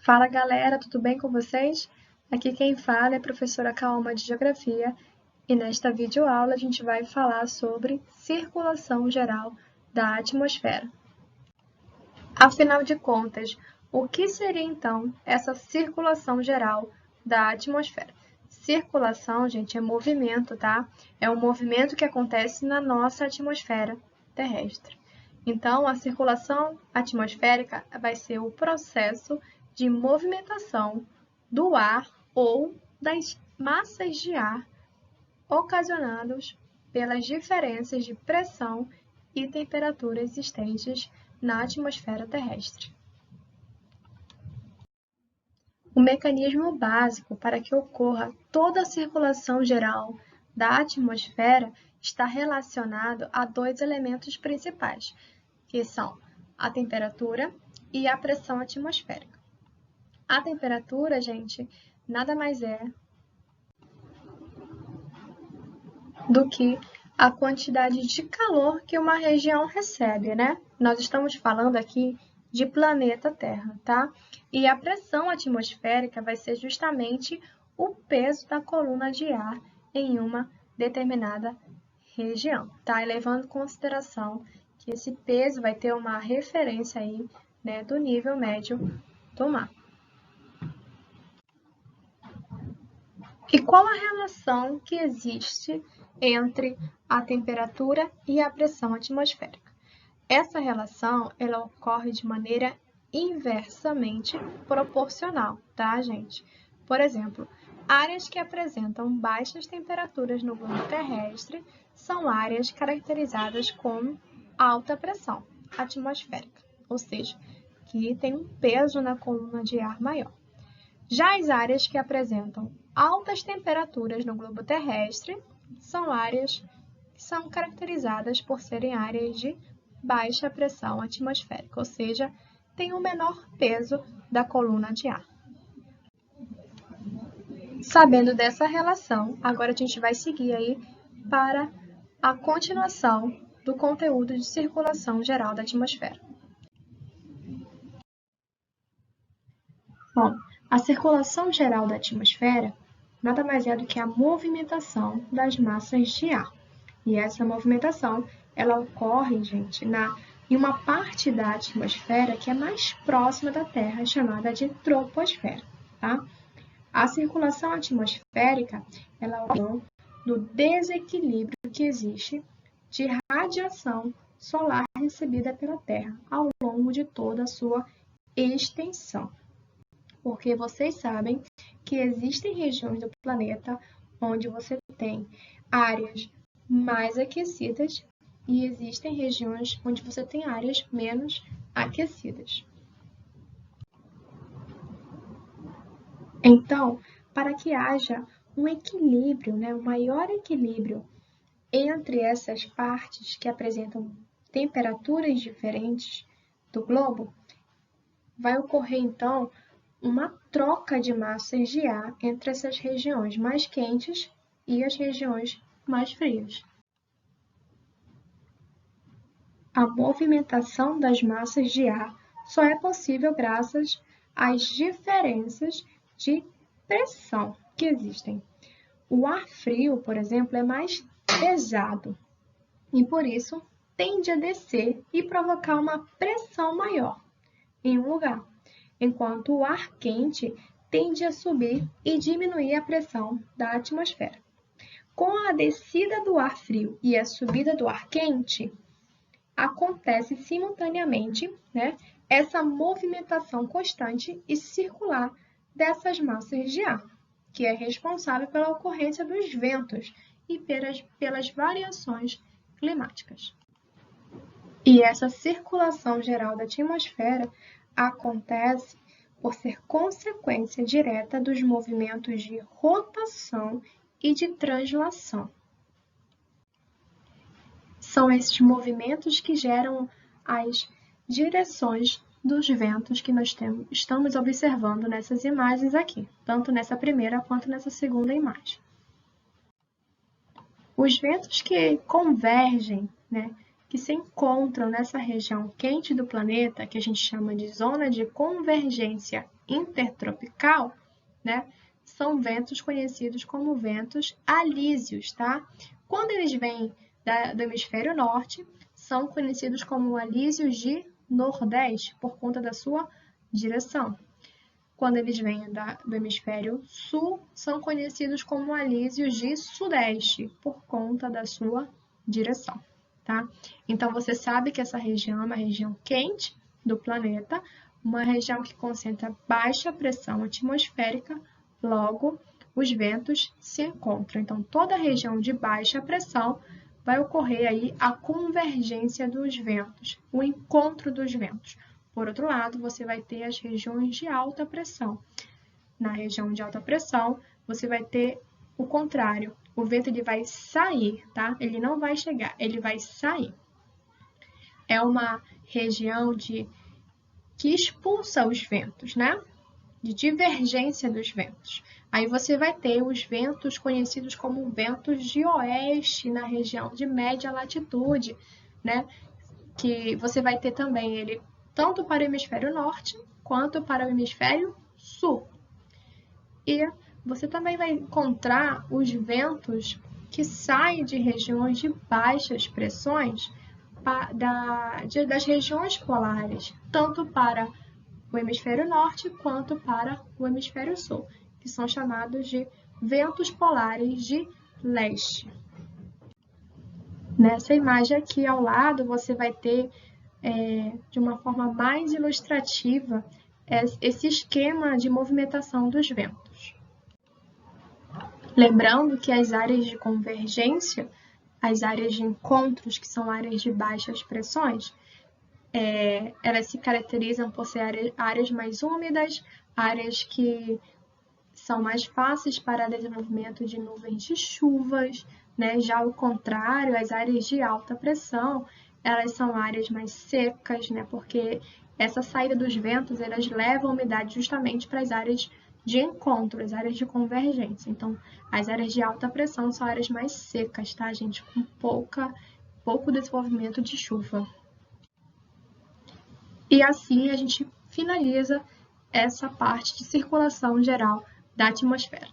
Fala galera, tudo bem com vocês? Aqui quem fala é a professora Kaoma de Geografia e nesta videoaula a gente vai falar sobre circulação geral da atmosfera. Afinal de contas, o que seria então essa circulação geral da atmosfera? Circulação, gente, é movimento, tá? É um movimento que acontece na nossa atmosfera terrestre. Então, a circulação atmosférica vai ser o processo de movimentação do ar ou das massas de ar ocasionados pelas diferenças de pressão e temperatura existentes na atmosfera terrestre. O mecanismo básico para que ocorra toda a circulação geral da atmosfera está relacionado a dois elementos principais, que são a temperatura e a pressão atmosférica. A temperatura, gente, nada mais é do que a quantidade de calor que uma região recebe, né? Nós estamos falando aqui de planeta Terra, tá? E a pressão atmosférica vai ser justamente o peso da coluna de ar em uma determinada região, tá? E levando em consideração que esse peso vai ter uma referência aí, né, do nível médio do mar. E qual a relação que existe entre a temperatura e a pressão atmosférica? Essa relação, ela ocorre de maneira inversamente proporcional, tá, gente? Por exemplo, áreas que apresentam baixas temperaturas no globo terrestre são áreas caracterizadas com alta pressão atmosférica, ou seja, que tem um peso na coluna de ar maior. Já as áreas que apresentam altas temperaturas no globo terrestre são áreas que são caracterizadas por serem áreas de baixa pressão atmosférica, ou seja, tem um menor peso da coluna de ar. Sabendo dessa relação, agora a gente vai seguir aí para a continuação do conteúdo de circulação geral da atmosfera. Bom, a circulação geral da atmosfera nada mais é do que a movimentação das massas de ar. E essa movimentação, ela ocorre, gente, em uma parte da atmosfera que é mais próxima da Terra, chamada de troposfera, tá? A circulação atmosférica, ela ocorre do desequilíbrio que existe de radiação solar recebida pela Terra ao longo de toda a sua extensão. Porque vocês sabem que existem regiões do planeta onde você tem áreas mais aquecidas e existem regiões onde você tem áreas menos aquecidas. Então, para que haja um equilíbrio, um maior equilíbrio entre essas partes que apresentam temperaturas diferentes do globo, vai ocorrer então uma troca de massas de ar entre essas regiões mais quentes e as regiões mais frias. A movimentação das massas de ar só é possível graças às diferenças de pressão que existem. O ar frio, por exemplo, é mais pesado e, por isso, tende a descer e provocar uma pressão maior em um lugar, enquanto o ar quente tende a subir e diminuir a pressão da atmosfera. Com a descida do ar frio e a subida do ar quente, acontece simultaneamente, essa movimentação constante e circular dessas massas de ar, que é responsável pela ocorrência dos ventos e pelas variações climáticas. E essa circulação geral da atmosfera acontece por ser consequência direta dos movimentos de rotação e de translação. São esses movimentos que geram as direções dos ventos que nós estamos observando nessas imagens aqui, tanto nessa primeira quanto nessa segunda imagem. Os ventos que convergem, que se encontram nessa região quente do planeta, que a gente chama de zona de convergência intertropical, né, são ventos conhecidos como ventos alísios, tá? Quando eles vêm do hemisfério norte, são conhecidos como alísios de nordeste, por conta da sua direção. Quando eles vêm do hemisfério sul, são conhecidos como alísios de sudeste, por conta da sua direção, tá? Então, você sabe que essa região é uma região quente do planeta, uma região que concentra baixa pressão atmosférica, logo, os ventos se encontram. Então, toda a região de baixa pressão vai ocorrer aí a convergência dos ventos, o encontro dos ventos. Por outro lado, você vai ter as regiões de alta pressão. Na região de alta pressão, você vai ter o contrário. O vento ele vai sair, tá? Ele não vai chegar, ele vai sair. É uma região que expulsa os ventos, né? De divergência dos ventos. Aí você vai ter os ventos conhecidos como ventos de oeste na região de média latitude, né? Que você vai ter também ele tanto para o hemisfério norte quanto para o hemisfério sul. E você também vai encontrar os ventos que saem de regiões de baixas pressões das regiões polares, tanto para o hemisfério norte quanto para o hemisfério sul, que são chamados de ventos polares de leste. Nessa imagem aqui ao lado, você vai ter, de uma forma mais ilustrativa, esse esquema de movimentação dos ventos. Lembrando que as áreas de convergência, as áreas de encontros, que são áreas de baixas pressões, elas se caracterizam por ser áreas mais úmidas, áreas que são mais fáceis para desenvolvimento de nuvens de chuvas, né? Já ao contrário, as áreas de alta pressão, elas são áreas mais secas, né? Porque essa saída dos ventos, elas levam a umidade justamente para as áreas de encontro, as áreas de convergência. Então, as áreas de alta pressão são áreas mais secas, tá, gente? Com pouco desenvolvimento de chuva. E assim a gente finaliza essa parte de circulação geral da atmosfera.